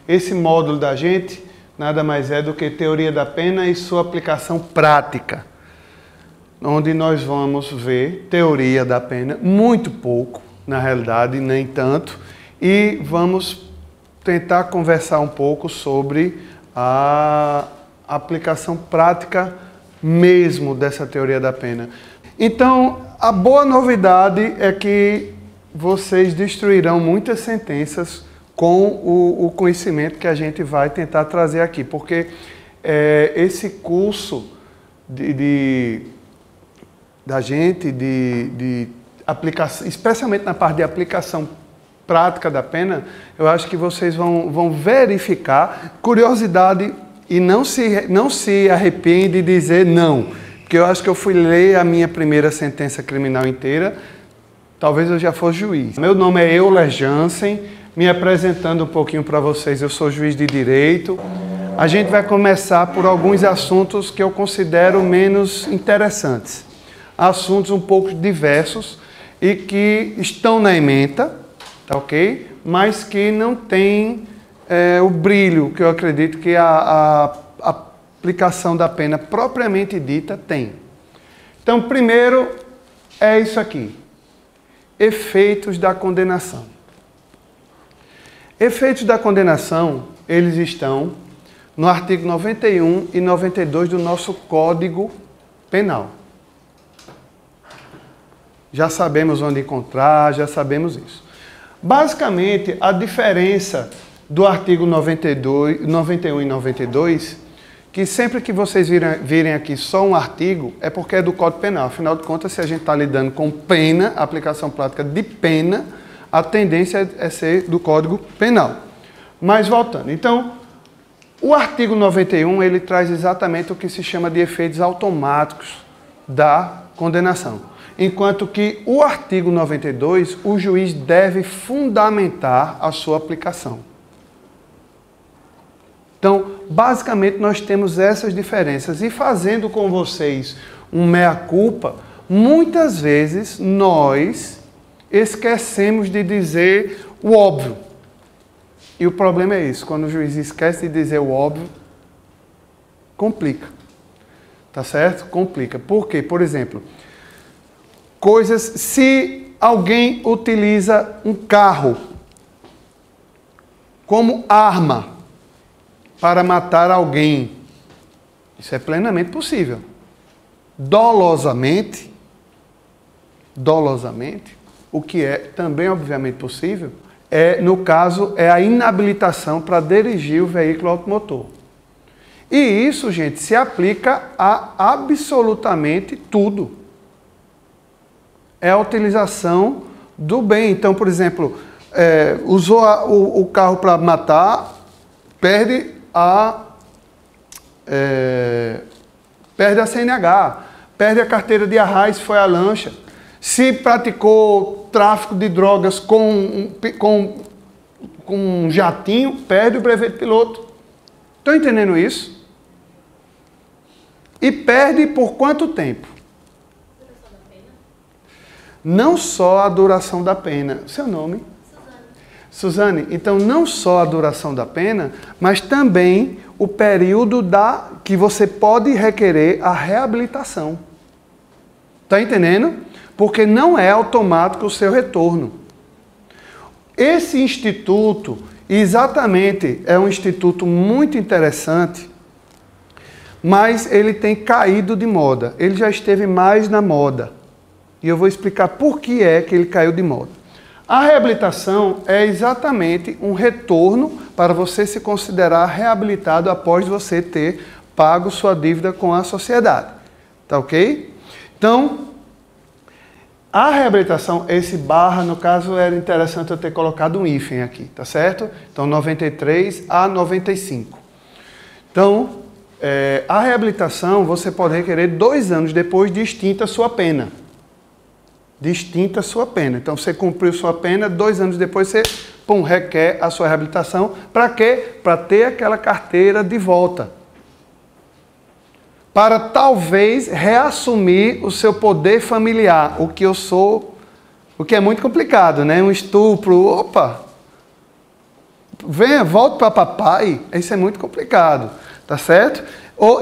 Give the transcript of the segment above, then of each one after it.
Esse módulo da gente nada mais é do que teoria da pena e sua aplicação prática, onde nós vamos ver teoria da pena, muito pouco, na realidade, nem tanto, e vamos tentar conversar um pouco sobre a aplicação prática mesmo dessa teoria da pena. Então, a boa novidade é que vocês destruirão muitas sentenças com o conhecimento que a gente vai tentar trazer aqui, porque esse curso da gente de aplicação, especialmente na parte de aplicação prática da pena, eu acho que vocês vão verificar curiosidade e não se arrepende de dizer não, porque eu acho que eu fui ler a minha primeira sentença criminal inteira, talvez eu já fosse juiz. Meu nome é Euler Jansen, me apresentando um pouquinho para vocês, eu sou juiz de direito. A gente vai começar por alguns assuntos que eu considero menos interessantes. Assuntos um pouco diversos e que estão na ementa, tá ok? Mas que não tem o brilho que eu acredito que a aplicação da pena propriamente dita tem. Então, primeiro é isso aqui. Efeitos da condenação. Efeitos da condenação, eles estão no artigo 91 e 92 do nosso Código Penal. Já sabemos onde encontrar, já sabemos isso. Basicamente, a diferença do artigo 91 e 92, que sempre que vocês virem aqui só um artigo, é porque é do Código Penal. Afinal de contas, se a gente está lidando com pena, aplicação prática de pena, a tendência é ser do Código Penal. Mas voltando, então, o artigo 91, ele traz exatamente o que se chama de efeitos automáticos da condenação. Enquanto que o artigo 92, o juiz deve fundamentar a sua aplicação. Então, basicamente, nós temos essas diferenças. E fazendo com vocês um mea-culpa, muitas vezes nós esquecemos de dizer o óbvio. E o problema é isso, quando o juiz esquece de dizer o óbvio, complica. Tá certo? Complica. Por quê? Por exemplo, se alguém utiliza um carro como arma para matar alguém, isso é plenamente possível. Dolosamente, o que é também obviamente possível, no caso, é a inabilitação para dirigir o veículo automotor. E isso, gente, se aplica a absolutamente tudo. É a utilização do bem. Então, por exemplo, usou o carro para matar, perde a CNH, perde a carteira de arraio se foi a lancha. Se praticou tráfico de drogas com um jatinho, perde o brevet de piloto. Estão entendendo isso? E perde por quanto tempo? Não só a duração da pena. Seu nome? Suzane. Então, não só a duração da pena, mas também o período que você pode requerer a reabilitação. Está entendendo? Porque não é automático o seu retorno. Esse instituto, exatamente, é um instituto muito interessante, mas ele tem caído de moda. Ele já esteve mais na moda. E eu vou explicar por que é que ele caiu de moda. A reabilitação é exatamente um retorno para você se considerar reabilitado após você ter pago sua dívida com a sociedade. Tá ok? Então, a reabilitação, esse barra, no caso, era interessante eu ter colocado um hífen aqui, tá certo? Então, 93 a 95. Então, a reabilitação você pode requerer 2 anos depois de extinta a sua pena. De extinta a sua pena. Então, você cumpriu sua pena, 2 anos depois você requer a sua reabilitação. Para quê? Para ter aquela carteira de volta. Para talvez reassumir o seu poder familiar, o que é muito complicado, né? Um estupro, opa! volte para papai, isso é muito complicado, tá certo?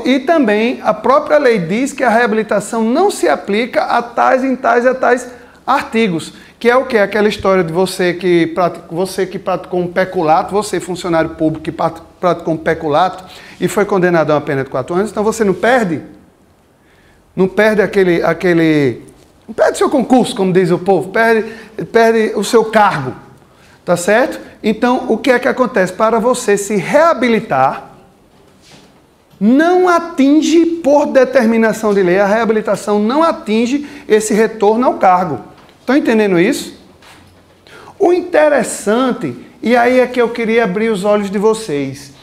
E também a própria lei diz que a reabilitação não se aplica a tais artigos, que é o quê? Aquela história de você que praticou um peculato, você funcionário público que praticou um peculato e foi condenado a uma pena de 4 anos, então você não perde? Não perde não perde seu concurso, como diz o povo, perde o seu cargo, tá certo? Então, o que é que acontece? Para você se reabilitar, não atinge, por determinação de lei, a reabilitação não atinge esse retorno ao cargo. Estão entendendo isso? O interessante, e aí é que eu queria abrir os olhos de vocês.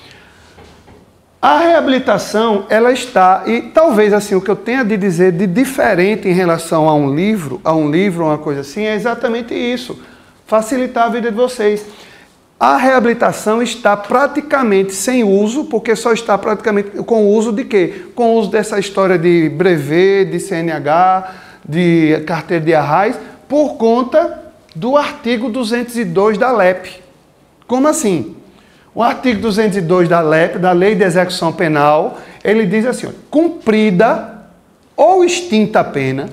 A reabilitação, ela está, e talvez assim, o que eu tenha de dizer de diferente em relação a um livro, uma coisa assim, é exatamente isso. Facilitar a vida de vocês. A reabilitação está praticamente sem uso, porque só está praticamente com o uso de quê? Com o uso dessa história de brevet, de CNH, de carteira de arrais, por conta do artigo 202 da LEP. Como assim? O artigo 202 da LEP, da Lei de Execução Penal, ele diz assim, ó, cumprida ou extinta a pena,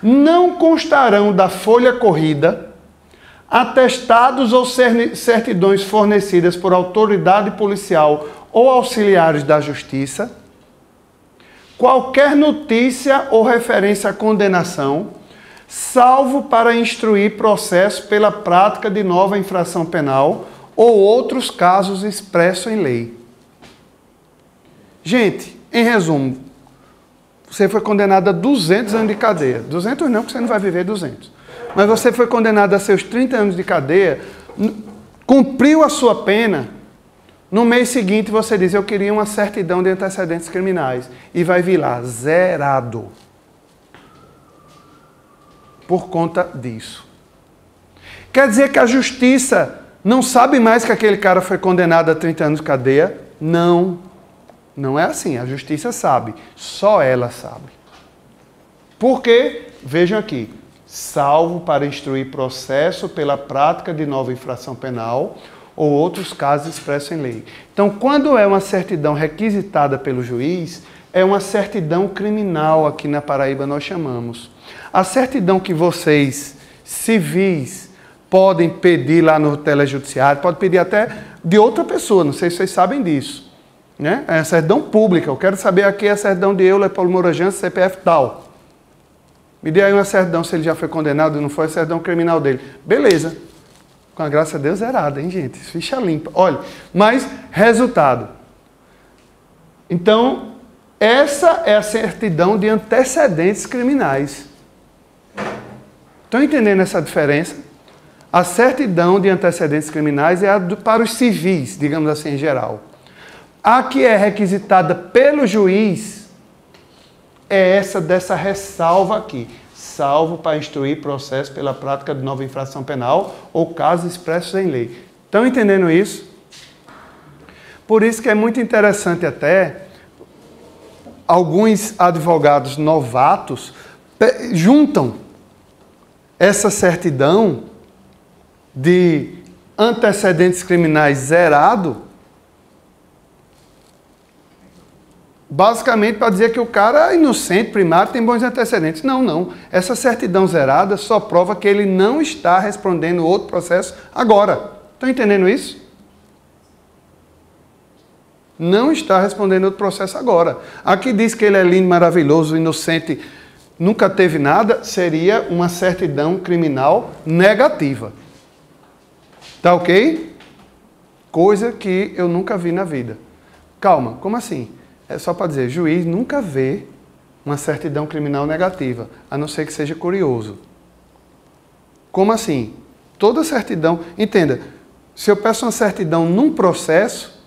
não constarão da folha corrida atestados ou certidões fornecidas por autoridade policial ou auxiliares da Justiça, qualquer notícia ou referência à condenação, salvo para instruir processo pela prática de nova infração penal ou outros casos expressos em lei. Gente, em resumo, você foi condenado a 200 anos de cadeia. 200 não, porque você não vai viver 200. Mas você foi condenado a seus 30 anos de cadeia, cumpriu a sua pena, no mês seguinte você diz, eu queria uma certidão de antecedentes criminais. E vai vir lá, zerado. Por conta disso. Quer dizer que a justiça não sabe mais que aquele cara foi condenado a 30 anos de cadeia? Não. Não é assim. A justiça sabe. Só ela sabe. Por quê? Vejam aqui. Salvo para instruir processo pela prática de nova infração penal ou outros casos expressos em lei. Então, quando é uma certidão requisitada pelo juiz, é uma certidão criminal, aqui na Paraíba nós chamamos. A certidão que vocês, civis, podem pedir lá no telejudiciário, pode pedir até de outra pessoa, não sei se vocês sabem disso. Né? É a certidão pública, eu quero saber aqui a certidão de Euler Paulo Morajança, CPF tal. Me dê aí uma certidão se ele já foi condenado, não foi a certidão criminal dele. Beleza. Com a graça de Deus, zerada, hein, gente? Ficha limpa. Olha, mas, resultado. Então, essa é a certidão de antecedentes criminais. Estão entendendo essa diferença? A certidão de antecedentes criminais é para os civis, digamos assim, em geral. A que é requisitada pelo juiz é essa dessa ressalva aqui. Salvo para instruir processo pela prática de nova infração penal ou casos expressos em lei. Estão entendendo isso? Por isso que é muito interessante até alguns advogados novatos juntam essa certidão de antecedentes criminais zerado basicamente para dizer que o cara é inocente, primário, tem bons antecedentes. Não, não. Essa certidão zerada só prova que ele não está respondendo outro processo agora. Estão entendendo isso? Não está respondendo outro processo agora. Aqui diz que ele é lindo, maravilhoso, inocente, nunca teve nada, seria uma certidão criminal negativa. Tá ok? Coisa que eu nunca vi na vida. Calma, como assim? É só para dizer, juiz nunca vê uma certidão criminal negativa, a não ser que seja curioso. Como assim? Toda certidão... Entenda, se eu peço uma certidão num processo,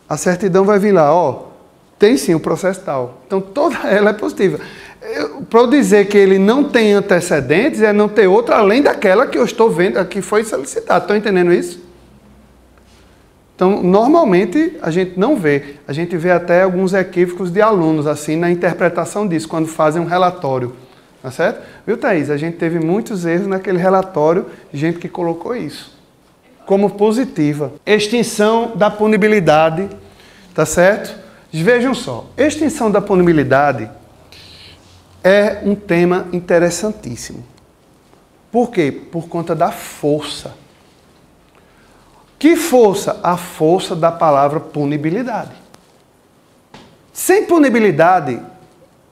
a certidão vai vir lá, ó, tem sim o processo tal. Então, toda ela é positiva. Para eu dizer que ele não tem antecedentes, é não ter outra além daquela que eu estou vendo, que foi solicitada. Estão entendendo isso? Então, normalmente, a gente não vê. A gente vê até alguns equívocos de alunos, assim, na interpretação disso, quando fazem um relatório. Tá certo? Viu, Thaís? A gente teve muitos erros naquele relatório, gente que colocou isso. como positiva. Extinção da punibilidade, tá certo? Vejam só, extinção da punibilidade é um tema interessantíssimo. Por quê? Por conta da força. Que força? A força da palavra punibilidade. Sem punibilidade,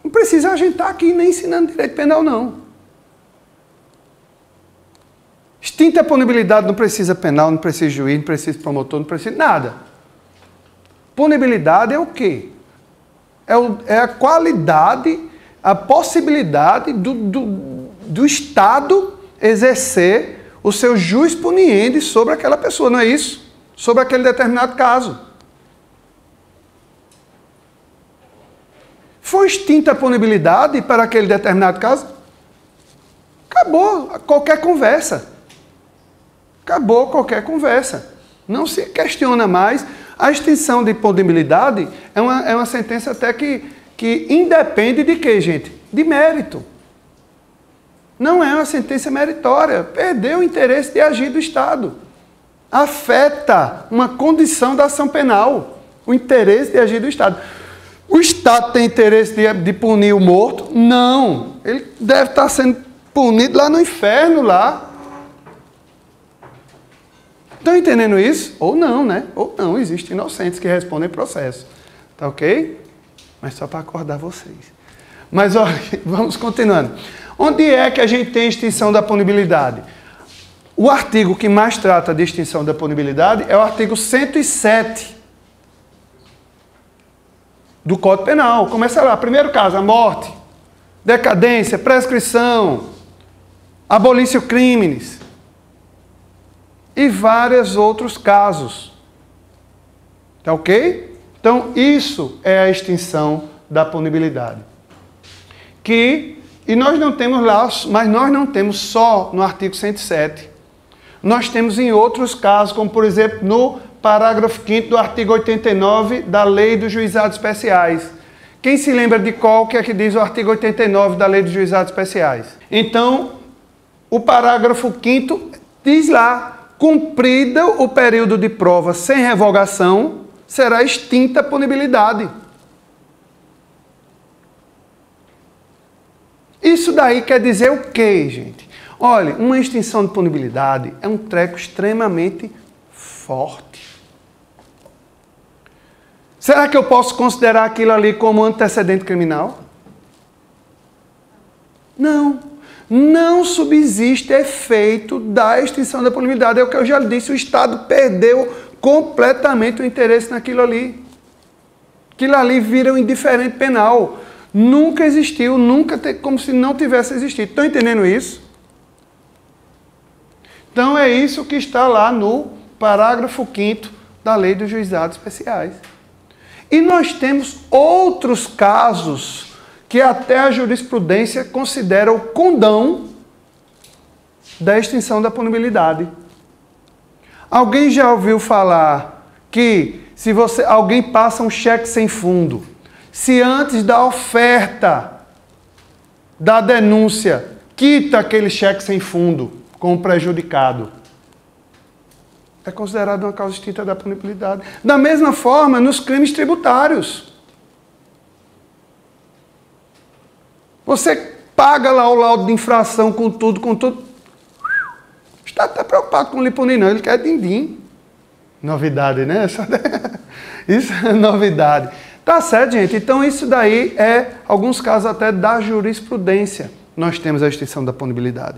não precisa a gente estar aqui nem ensinando direito penal, não. Extinta a punibilidade, não precisa penal, não precisa juiz, não precisa promotor, não precisa nada. Punibilidade é o quê? É a qualidade, a possibilidade do Estado exercer o seu jus puniendi sobre aquela pessoa, não é isso? Sobre aquele determinado caso. Foi extinta a punibilidade para aquele determinado caso? Acabou qualquer conversa. Acabou qualquer conversa. Não se questiona mais. A extinção de punibilidade é uma sentença até que independe de quê, gente? De mérito. Não é uma sentença meritória. Perdeu o interesse de agir do Estado. Afeta uma condição da ação penal. O interesse de agir do Estado. O Estado tem interesse de punir o morto? Não. Ele deve estar sendo punido lá no inferno, lá. Estão entendendo isso? Ou não, né? Ou não. Existem inocentes que respondem processo. Tá ok? Mas só para acordar vocês. Mas, olha, vamos continuando. Onde é que a gente tem extinção da punibilidade? O artigo que mais trata de extinção da punibilidade é o artigo 107 do Código Penal. Começa lá. Primeiro caso, a morte, decadência, prescrição, abolício crimes e vários outros casos. Tá ok? Então, isso é a extinção da punibilidade. E nós não temos lá, mas nós não temos só no artigo 107. Nós temos em outros casos, como por exemplo no parágrafo 5º do artigo 89 da Lei dos Juizados Especiais. Quem se lembra de qual que é que diz o artigo 89 da Lei dos Juizados Especiais? Então, o parágrafo 5º diz lá, cumprido o período de prova sem revogação, será extinta a punibilidade. Isso daí quer dizer o quê, gente? Olha, uma extinção de punibilidade é um treco extremamente forte. Será que eu posso considerar aquilo ali como antecedente criminal? Não. Não subsiste efeito da extinção da punibilidade. É o que eu já disse, o Estado perdeu completamente o interesse naquilo ali. Aquilo ali vira um indiferente penal. Nunca existiu, como se não tivesse existido. Estão entendendo isso? Então é isso que está lá no parágrafo 5º da Lei dos Juizados Especiais. E nós temos outros casos que até a jurisprudência considera o condão da extinção da punibilidade. Alguém já ouviu falar que se alguém passa um cheque sem fundo, se antes da oferta da denúncia quita aquele cheque sem fundo com o prejudicado, é considerado uma causa extinta da punibilidade. Da mesma forma, nos crimes tributários. Você paga lá o laudo de infração com tudo. Está até preocupado com lhe punir, não. Ele quer din-din. Novidade, né? Isso é novidade. Tá certo, gente? Então, isso daí é, alguns casos até da jurisprudência. Nós temos a extinção da punibilidade.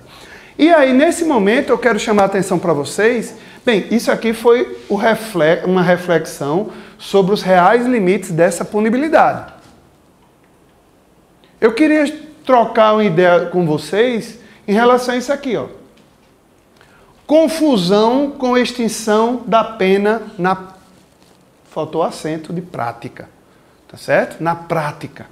E aí, nesse momento, eu quero chamar a atenção para vocês. Bem, isso aqui foi uma reflexão sobre os reais limites dessa punibilidade. Eu queria trocar uma ideia com vocês em relação a isso aqui, ó. Confusão com extinção da pena na... Faltou acento de prática. Tá certo? Na prática.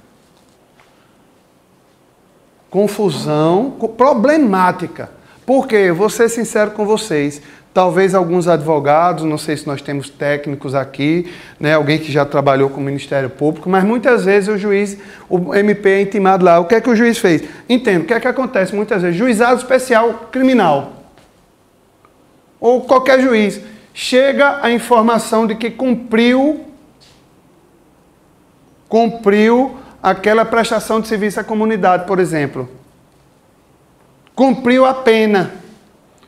Confusão problemática. Por quê? Eu vou ser sincero com vocês. Talvez alguns advogados, não sei se nós temos técnicos aqui, né, alguém que já trabalhou com o Ministério Público, mas muitas vezes o juiz, o MP é intimado lá. O que é que o juiz fez? Entendo. O que é que acontece muitas vezes? Juizado especial criminal. ou qualquer juiz, chega a informação de que cumpriu aquela prestação de serviço à comunidade, por exemplo. Cumpriu a pena.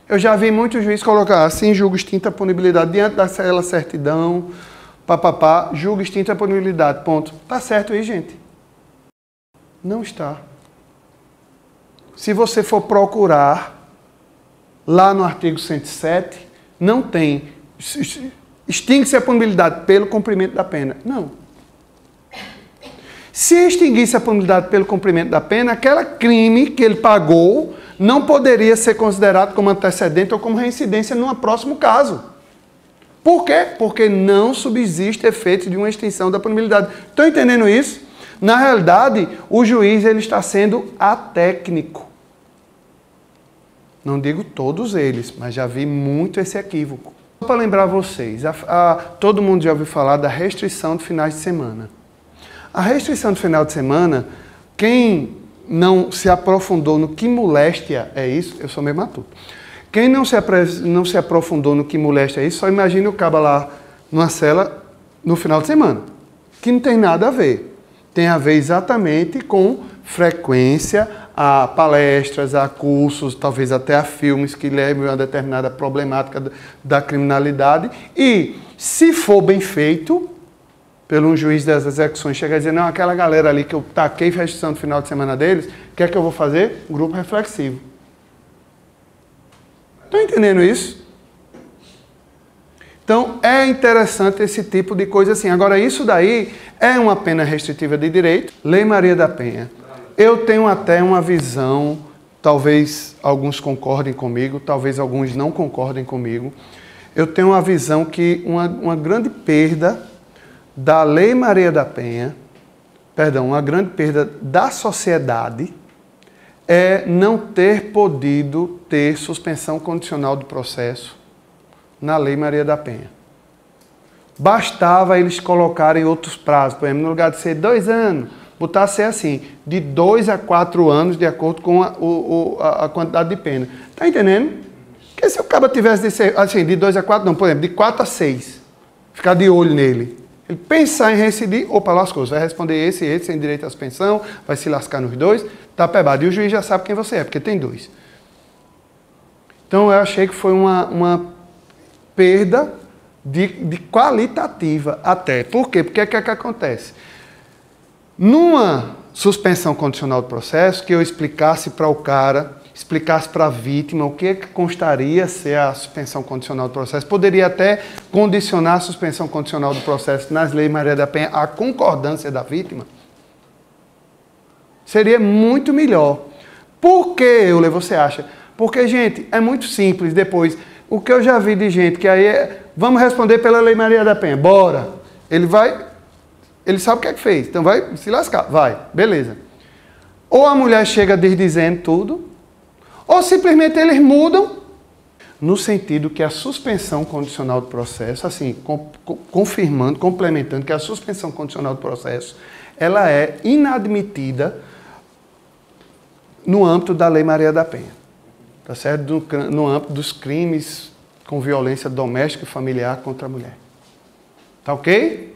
Eu já vi muitos juízes colocar assim, julgo extinta a punibilidade, diante daquela certidão, papapá, julgo extinta a punibilidade, ponto. Tá certo aí, gente? Não está. Se você for procurar, lá no artigo 107, não tem. Extingue-se a punibilidade pelo cumprimento da pena. Não. Se extinguisse a punibilidade pelo cumprimento da pena, aquele crime que ele pagou não poderia ser considerado como antecedente ou como reincidência num próximo caso. Por quê? Porque não subsiste efeito de uma extinção da punibilidade. Estão entendendo isso? Na realidade, o juiz ele está sendo atécnico. Não digo todos eles, mas já vi muito esse equívoco. Só para lembrar vocês, todo mundo já ouviu falar da restrição de finais de semana. A restrição de final de semana, quem não se aprofundou no que moléstia é isso, eu sou meio matuto. Quem não se aprofundou no que moléstia é isso, só imagine o caba lá numa cela no final de semana, que não tem nada a ver. Tem a ver exatamente com frequência a palestras, a cursos, talvez até a filmes que levem a uma determinada problemática da criminalidade. E, se for bem feito, pelo um juiz das execuções, chega a dizer, não, aquela galera ali que eu taquei restrição no final de semana deles, o que é que eu vou fazer? Um grupo reflexivo. Estão entendendo isso? Então, é interessante esse tipo de coisa assim. Agora, isso daí é uma pena restritiva de direito. Lei Maria da Penha. Eu tenho até uma visão, talvez alguns concordem comigo, talvez alguns não concordem comigo. Eu tenho uma visão que uma grande perda da Lei Maria da Penha, uma grande perda da sociedade é não ter podido ter suspensão condicional do processo na Lei Maria da Penha. Bastava eles colocarem outros prazos, por exemplo, no lugar de ser 2 anos, botar a ser assim, de 2 a 4 anos, de acordo com a quantidade de pena. Está entendendo? Porque se o cara tivesse de ser assim, de 2 a 4, não, por exemplo, de 4 a 6, ficar de olho nele. Ele pensar em reincidir, opa, lascou, você vai responder esse, sem direito à suspensão, vai se lascar nos 2, tá pebado. E o juiz já sabe quem você é, porque tem 2. Então eu achei que foi uma perda de qualitativa até. Por quê? Porque o que é que acontece? Numa suspensão condicional do processo, que eu explicasse para o cara, explicasse para a vítima o que constaria ser a suspensão condicional do processo, poderia até condicionar a suspensão condicional do processo nas leis Maria da Penha à concordância da vítima, seria muito melhor. Por que, Euler, você acha? Porque, gente, é muito simples. Depois, o que eu já vi de gente que aí vamos responder pela Lei Maria da Penha, bora. Ele sabe o que é que fez, então vai se lascar, vai, beleza. Ou a mulher chega desdizendo tudo, ou simplesmente eles mudam, no sentido que a suspensão condicional do processo, assim, confirmando, complementando que a suspensão condicional do processo, ela é inadmitida no âmbito da Lei Maria da Penha, tá certo? No âmbito dos crimes com violência doméstica e familiar contra a mulher. Tá ok?